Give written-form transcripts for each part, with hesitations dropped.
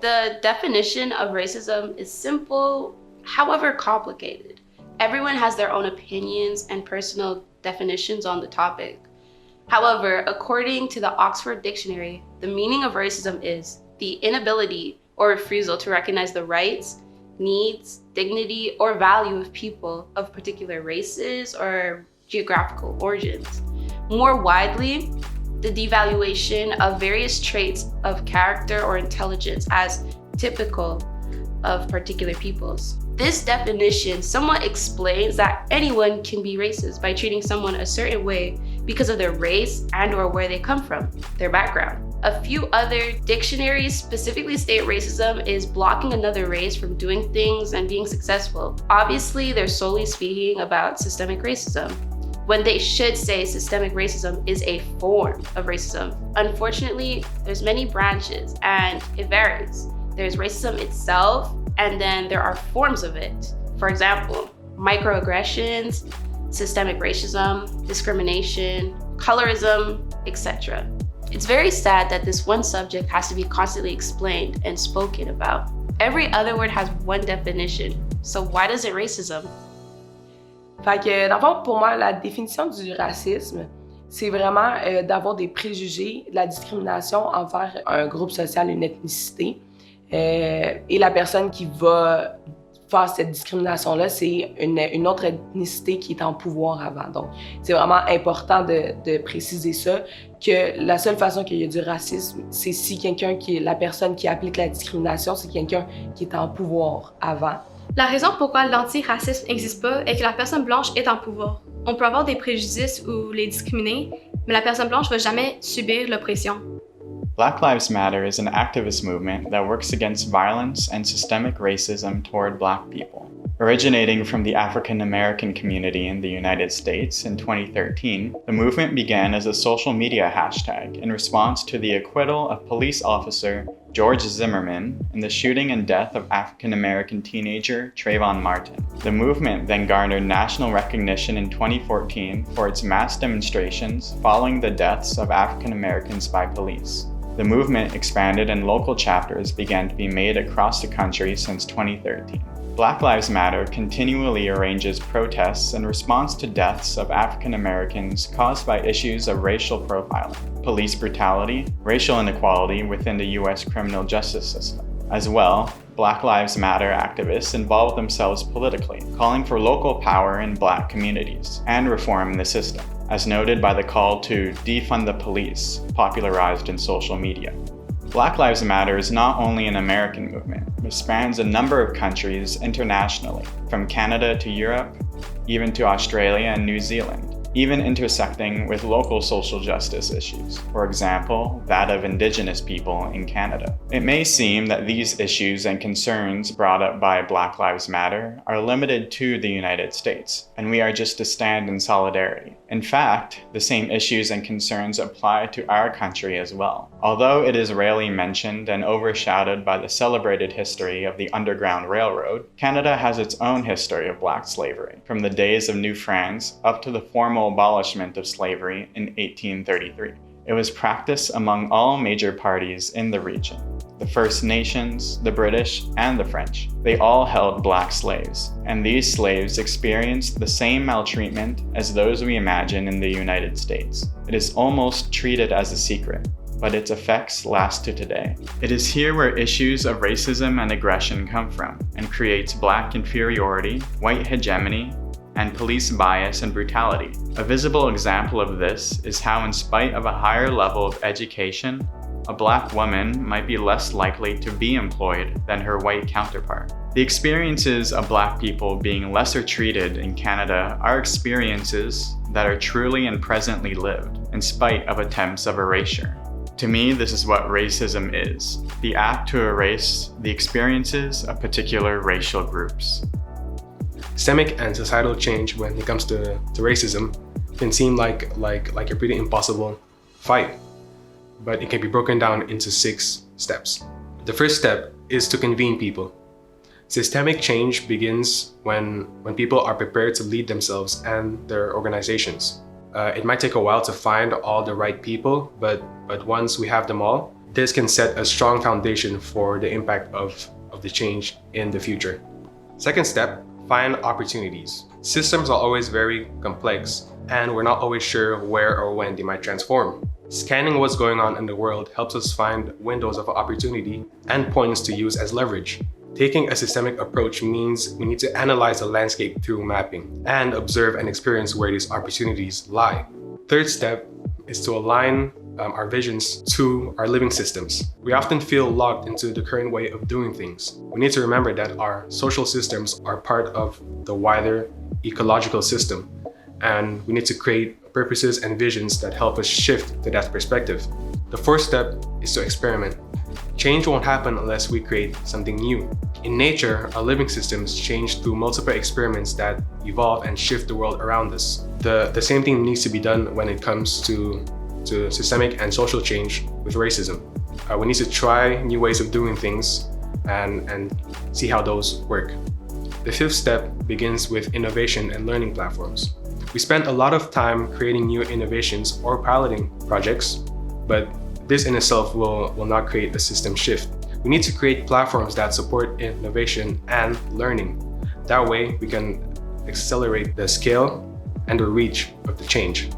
The definition of racism is simple, however complicated. Everyone has their own opinions and personal definitions on the topic. However, according to the Oxford Dictionary, the meaning of racism is the inability or refusal to recognize the rights, needs, dignity, or value of people of particular races or geographical origins. More widely, the devaluation of various traits of character or intelligence as typical of particular peoples. This definition somewhat explains that anyone can be racist by treating someone a certain way because of their race and/or where they come from, their background. A few other dictionaries specifically state racism is blocking another race from doing things and being successful. Obviously, they're solely speaking about systemic racism, when they should say systemic racism is a form of racism. Unfortunately, there's many branches and it varies. There's racism itself, and then there are forms of it. For example, microaggressions, systemic racism, discrimination, colorism, etc. It's very sad that this one subject has to be constantly explained and spoken about. Every other word has one definition, so why is it racism? Fait que, dans le fond, pour moi, la définition du racisme, c'est vraiment d'avoir des préjugés, de la discrimination envers un groupe social, une ethnicité. Et la personne qui va faire cette discrimination-là, c'est une autre ethnicité qui est en pouvoir avant. Donc, c'est vraiment important de préciser ça, que la seule façon qu'il y a du racisme, c'est si la personne qui applique la discrimination, c'est quelqu'un qui est en pouvoir avant. La raison pourquoi l'antiracisme n'existe pas est que la personne blanche est en pouvoir. On peut avoir des préjudices ou les discriminer, mais la personne blanche ne va jamais subir l'oppression. Black Lives Matter is an activist movement that works against violence and systemic racism toward Black people. Originating from the African American community in the United States in 2013, the movement began as a social media hashtag in response to the acquittal of police officer George Zimmerman in the shooting and death of African American teenager Trayvon Martin. The movement then garnered national recognition in 2014 for its mass demonstrations following the deaths of African Americans by police. The movement expanded and local chapters began to be made across the country since 2013. Black Lives Matter continually arranges protests in response to deaths of African Americans caused by issues of racial profiling, police brutality, racial inequality within the US criminal justice system. As well, Black Lives Matter activists involve themselves politically, calling for local power in Black communities and reform the system, as noted by the call to defund the police, popularized in social media. Black Lives Matter is not only an American movement, it spans a number of countries internationally, from Canada to Europe, even to Australia and New Zealand, even intersecting with local social justice issues, for example, that of Indigenous people in Canada. It may seem that these issues and concerns brought up by Black Lives Matter are limited to the United States, and we are just to stand in solidarity. In fact, the same issues and concerns apply to our country as well. Although it is rarely mentioned and overshadowed by the celebrated history of the Underground Railroad, Canada has its own history of Black slavery, from the days of New France up to the formal abolishment of slavery in 1833. It was practiced among all major parties in the region. The First Nations, the British, and the French. They all held Black slaves, and these slaves experienced the same maltreatment as those we imagine in the United States. It is almost treated as a secret, but its effects last to today. It is here where issues of racism and aggression come from, and creates Black inferiority, white hegemony, and police bias and brutality. A visible example of this is how, in spite of a higher level of education, a Black woman might be less likely to be employed than her white counterpart. The experiences of Black people being lesser treated in Canada are experiences that are truly and presently lived, in spite of attempts of erasure. To me, this is what racism is, the act to erase the experiences of particular racial groups. Systemic and societal change when it comes to racism can seem like a pretty impossible fight, but it can be broken down into 6 steps. The first step is to convene people. Systemic change begins when people are prepared to lead themselves and their organizations. It might take a while to find all the right people, but once we have them all, This can set a strong foundation for the impact of the change in the future. Second step, find opportunities. Systems are always very complex, and we're not always sure where or when they might transform. Scanning what's going on in the world helps us find windows of opportunity and points to use as leverage. Taking a systemic approach means we need to analyze the landscape through mapping and observe and experience where these opportunities lie. Third step is to align our visions to our living systems. We often feel locked into the current way of doing things. We need to remember that our social systems are part of the wider ecological system, and we need to create purposes and visions that help us shift to that perspective. The fourth step is to experiment. Change won't happen unless we create something new. In nature, our living systems change through multiple experiments that evolve and shift the world around us. The same thing needs to be done when it comes to systemic and social change with racism. We need to try new ways of doing things and see how those work. The fifth step begins with innovation and learning platforms. We spend a lot of time creating new innovations or piloting projects, but this in itself will not create a system shift. We need to create platforms that support innovation and learning. That way, we can accelerate the scale and the reach of the change.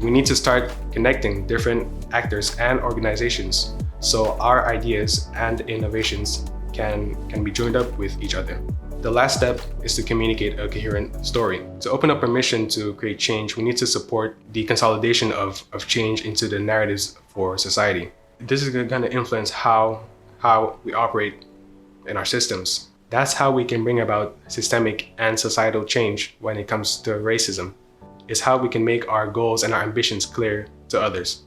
We need to start connecting different actors and organizations so our ideas and innovations can be joined up with each other. The last step is to communicate a coherent story. To open up permission to create change, we need to support the consolidation of change into the narratives for society. This is going to influence how we operate in our systems. That's how we can bring about systemic and societal change when it comes to racism. It's how we can make our goals and our ambitions clear to others.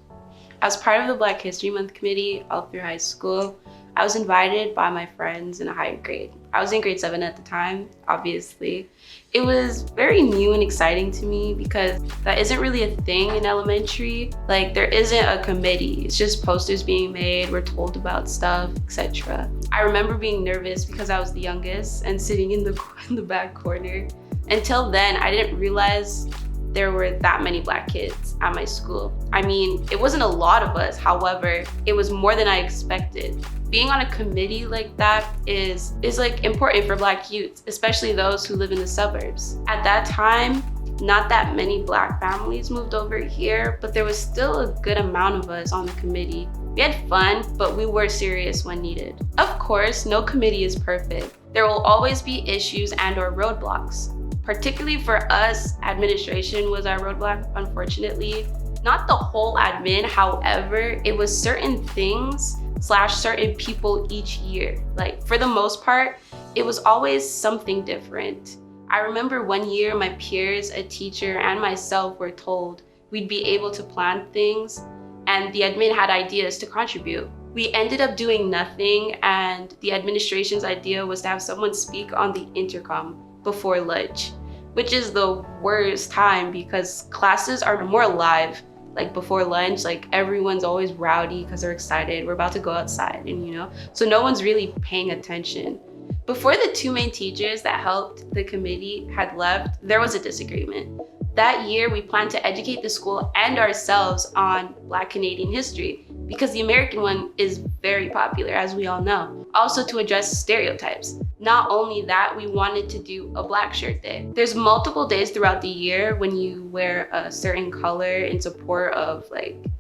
As part of the Black History Month committee all through high school, I was invited by my friends in a higher grade. I was in grade 7 at the time, obviously. It was very new and exciting to me because that isn't really a thing in elementary. Like, there isn't a committee. It's just posters being made, we're told about stuff, etc. I remember being nervous because I was the youngest and sitting in the back corner. Until then, I didn't realize there were that many Black kids at my school. I mean, it wasn't a lot of us, however, it was more than I expected. Being on a committee like that is like important for Black youth, especially those who live in the suburbs. At that time, not that many Black families moved over here, but there was still a good amount of us on the committee. We had fun, but we were serious when needed. Of course, no committee is perfect. There will always be issues and/or roadblocks. Particularly for us, administration was our roadblock, unfortunately. Not the whole admin, however, it was certain things / certain people each year. Like, for the most part, it was always something different. I remember one year my peers, a teacher, and myself were told we'd be able to plan things, and the admin had ideas to contribute. We ended up doing nothing, and the administration's idea was to have someone speak on the intercom before lunch, which is the worst time because classes are more alive. Like, before lunch, like, everyone's always rowdy because they're excited. We're about to go outside, and so no one's really paying attention. Before the two main teachers that helped the committee had left, there was a disagreement. That year, we planned to educate the school and ourselves on Black Canadian history because the American one is very popular, as we all know. Also, to address stereotypes. Not only that, we wanted to do a Black Shirt Day. There's multiple days throughout the year when you wear a certain color in support of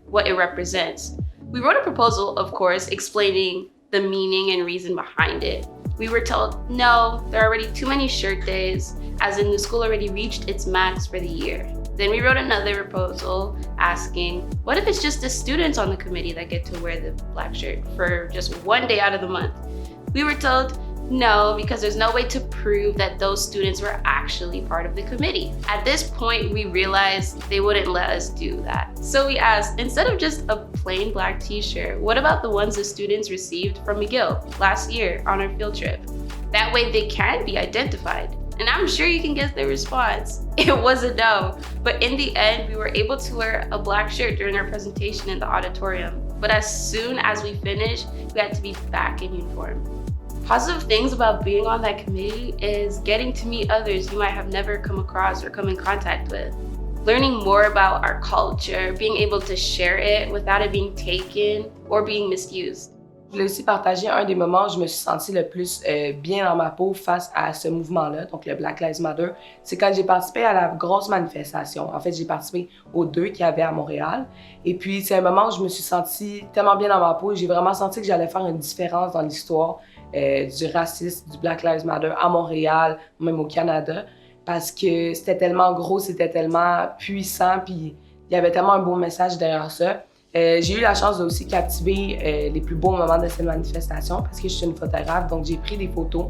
what it represents. We wrote a proposal, of course, explaining the meaning and reason behind it. We were told, no, there are already too many shirt days, as in the school already reached its max for the year. Then we wrote another proposal asking, what if it's just the students on the committee that get to wear the Black shirt for just one day out of the month? We were told, no, because there's no way to prove that those students were actually part of the committee. At this point, we realized they wouldn't let us do that. So we asked, instead of just a plain Black t-shirt, what about the ones the students received from McGill last year on our field trip? That way they can be identified. And I'm sure you can guess the response. It was a no. But in the end, we were able to wear a Black shirt during our presentation in the auditorium. But as soon as we finished, we had to be back in uniform. Positive things about being on that committee is getting to meet others you might have never come across or come in contact with. learning more about our culture, being able to share it without it being taken or being misused. Je voulais aussi partager un des moments où je me suis sentie le plus bien dans ma peau face à ce mouvement-là, donc le Black Lives Matter. C'est quand j'ai participé à la grosse manifestation. En fait, j'ai participé aux 2 qu'il y avait à Montréal. Et puis, c'est un moment où je me suis sentie tellement bien dans ma peau. J'ai vraiment senti que j'allais faire une différence dans l'histoire du racisme, du Black Lives Matter à Montréal, même au Canada. Parce que c'était tellement gros, c'était tellement puissant, puis il y avait tellement un beau message derrière ça. J'ai eu la chance de aussi captiver les plus beaux moments de cette manifestation parce que je suis une photographe, donc j'ai pris des photos.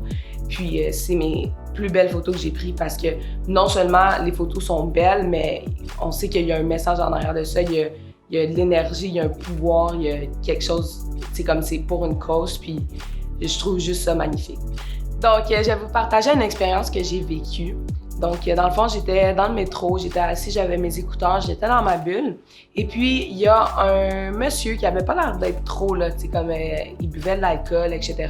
Puis c'est mes plus belles photos que j'ai prises parce que non seulement les photos sont belles, mais on sait qu'il y a un message en arrière de ça. Il y a de l'énergie, il y a un pouvoir, il y a quelque chose, c'est comme c'est pour une cause, puis je trouve juste ça magnifique. Donc, je vais vous partager une expérience que j'ai vécue. Donc, dans le fond, j'étais dans le métro, j'étais assise, j'avais mes écouteurs, j'étais dans ma bulle. Et puis, il y a un monsieur qui avait pas l'air d'être trop, là, tu sais, comme il buvait de l'alcool, etc.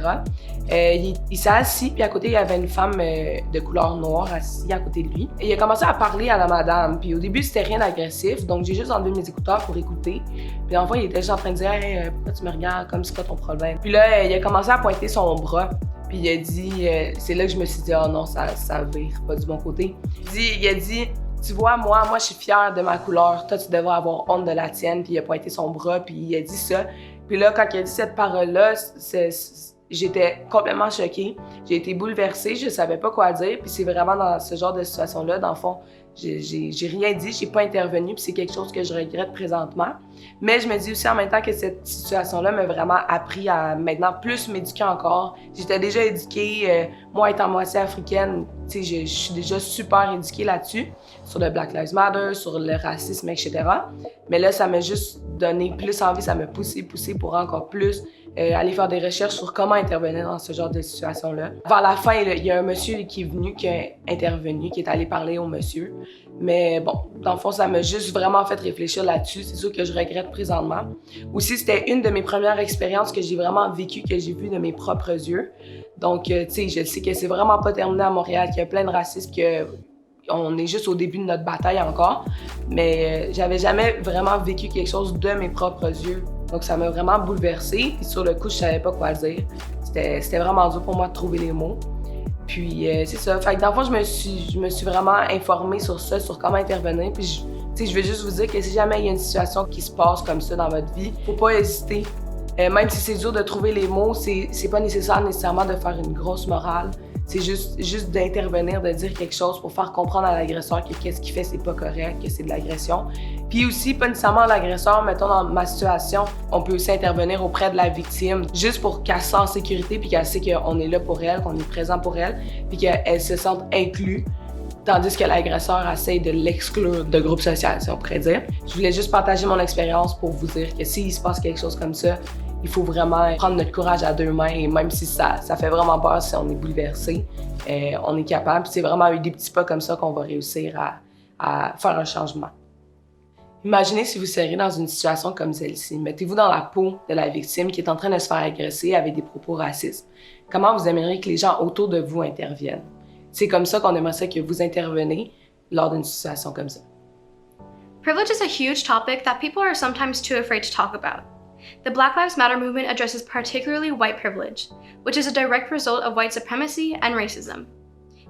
Il s'est assis, puis à côté, il y avait une femme de couleur noire assise à côté de lui. Et il a commencé à parler à la madame. Puis au début, c'était rien d'agressif, donc j'ai juste enlevé mes écouteurs pour écouter. Puis en fait, il était juste en train de dire « Hey, pourquoi tu me regardes? Comme c'est quoi ton problème? » Puis là, il a commencé à pointer son bras. Puis il a dit, c'est là que je me suis dit, oh non, ça vire pas du bon côté. Il a dit, tu vois, moi, je suis fière de ma couleur, toi, tu devrais avoir honte de la tienne. Puis il a pointé son bras, puis il a dit ça. Puis là, quand il a dit cette parole-là, j'étais complètement choquée. J'ai été bouleversée, je savais pas quoi dire. Puis c'est vraiment dans ce genre de situation-là, dans le fond, j'ai rien dit, j'ai pas intervenu, puis c'est quelque chose que je regrette présentement. Mais je me dis aussi en même temps que cette situation-là m'a vraiment appris à maintenant plus m'éduquer encore. J'étais déjà éduquée, moi étant moitié africaine, tu sais, je suis déjà super éduquée là-dessus, sur le Black Lives Matter, sur le racisme, etc. Mais là, ça m'a juste donné plus envie, ça m'a poussé pour encore plus aller faire des recherches sur comment intervenir dans ce genre de situation-là. Vers la fin, il y a un monsieur qui est venu, qui a intervenu, qui est allé parler au monsieur. Mais bon, dans le fond, ça m'a juste vraiment fait réfléchir là-dessus. C'est sûr que je regrette présentement. Aussi, c'était une de mes premières expériences que j'ai vraiment vécues, que j'ai vues de mes propres yeux. Donc, tu sais, je sais que c'est vraiment pas terminé à Montréal, qu'il y a plein de racisme, qu'on est juste au début de notre bataille encore. Mais j'avais jamais vraiment vécu quelque chose de mes propres yeux. Donc, ça m'a vraiment bouleversée. Puis sur le coup, je savais pas quoi dire. C'était vraiment dur pour moi de trouver les mots. Puis c'est ça. Fait que dans le fond, je me suis vraiment informée sur ça, sur comment intervenir. Puis je veux juste vous dire que si jamais il y a une situation qui se passe comme ça dans votre vie, faut pas hésiter. Même si c'est dur de trouver les mots, c'est pas nécessaire nécessairement de faire une grosse morale. C'est juste d'intervenir, de dire quelque chose pour faire comprendre à l'agresseur que qu'est-ce qu'il fait, c'est pas correct, que c'est de l'agression. Puis aussi, pas nécessairement l'agresseur, mettons dans ma situation, on peut aussi intervenir auprès de la victime, juste pour qu'elle se sente en sécurité, puis qu'elle sait qu'on est là pour elle, qu'on est présent pour elle, puis qu'elle se sente inclue. Tandis que l'agresseur essaie de l'exclure de groupe social, si on pourrait dire. Je voulais juste partager mon expérience pour vous dire que s'il se passe quelque chose comme ça, il faut vraiment prendre notre courage à 2 mains et même si ça fait vraiment peur, si on est bouleversé, on est capable. Puis c'est vraiment avec des petits pas comme ça qu'on va réussir à faire un changement. Imaginez si vous seriez dans une situation comme celle-ci. Mettez-vous dans la peau de la victime qui est en train de se faire agresser avec des propos racistes. Comment vous aimeriez que les gens autour de vous interviennent? C'est comme ça qu'on aimerait ça que vous intervenez lors d'une situation comme ça. Privilege is a huge topic that people are sometimes too afraid to talk about. The Black Lives Matter movement addresses particularly white privilege, which is a direct result of white supremacy and racism.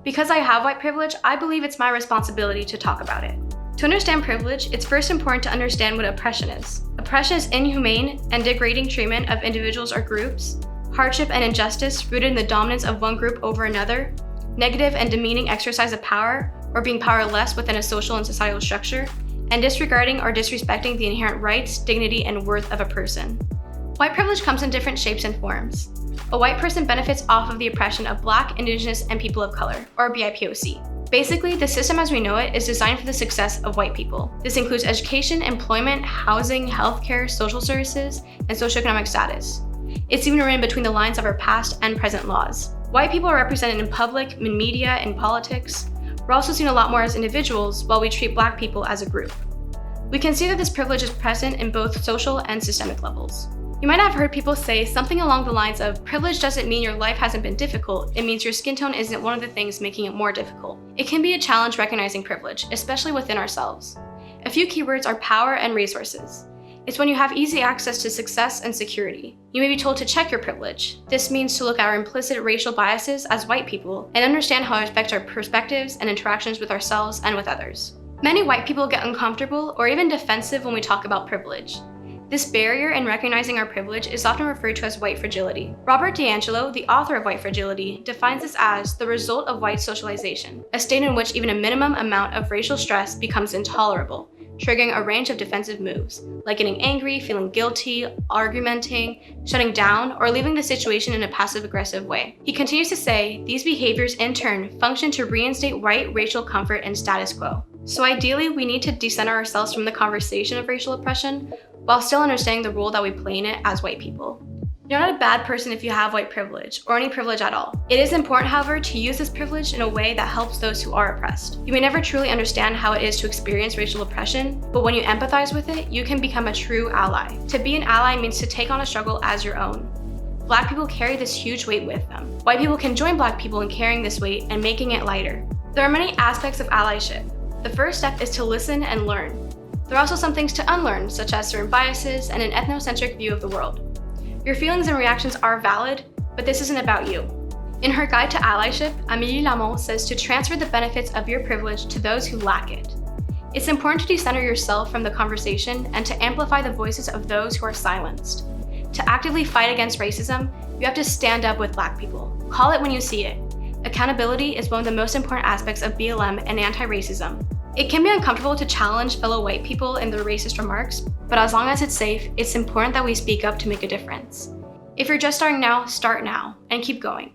Because I have white privilege, I believe it's my responsibility to talk about it. To understand privilege, it's first important to understand what oppression is. Oppression is inhumane and degrading treatment of individuals or groups, hardship and injustice rooted in the dominance of one group over another, negative and demeaning exercise of power or being powerless within a social and societal structure, and disregarding or disrespecting the inherent rights, dignity, and worth of a person. White privilege comes in different shapes and forms. A white person benefits off of the oppression of Black, Indigenous, and people of color, or BIPOC. Basically, the system as we know it is designed for the success of white people. This includes education, employment, housing, healthcare, social services, and socioeconomic status. It's even written between the lines of our past and present laws. White people are represented in public, in media, in politics. We're also seen a lot more as individuals while we treat Black people as a group. We can see that this privilege is present in both social and systemic levels. You might have heard people say something along the lines of, privilege doesn't mean your life hasn't been difficult, it means your skin tone isn't one of the things making it more difficult. It can be a challenge recognizing privilege, especially within ourselves. A few keywords are power and resources. It's when you have easy access to success and security. You may be told to check your privilege. This means to look at our implicit racial biases as white people and understand how it affects our perspectives and interactions with ourselves and with others. Many white people get uncomfortable or even defensive when we talk about privilege. This barrier in recognizing our privilege is often referred to as white fragility. Robert DiAngelo, the author of White Fragility, defines this as the result of white socialization, a state in which even a minimum amount of racial stress becomes intolerable, triggering a range of defensive moves, like getting angry, feeling guilty, argumenting, shutting down, or leaving the situation in a passive-aggressive way. He continues to say, these behaviors in turn function to reinstate white racial comfort and status quo. So ideally, we need to decenter ourselves from the conversation of racial oppression, while still understanding the role that we play in it as white people. You're not a bad person if you have white privilege, or any privilege at all. It is important, however, to use this privilege in a way that helps those who are oppressed. You may never truly understand how it is to experience racial oppression, but when you empathize with it, you can become a true ally. To be an ally means to take on a struggle as your own. Black people carry this huge weight with them. White people can join Black people in carrying this weight and making it lighter. There are many aspects of allyship. The first step is to listen and learn. There are also some things to unlearn, such as certain biases and an ethnocentric view of the world. Your feelings and reactions are valid, but this isn't about you. In her guide to allyship, Amélie Lamont says to transfer the benefits of your privilege to those who lack it. It's important to decenter yourself from the conversation and to amplify the voices of those who are silenced. To actively fight against racism, you have to stand up with Black people. Call it when you see it. Accountability is one of the most important aspects of BLM and anti-racism. It can be uncomfortable to challenge fellow white people in their racist remarks, but as long as it's safe, it's important that we speak up to make a difference. If you're just starting now, start now, and keep going.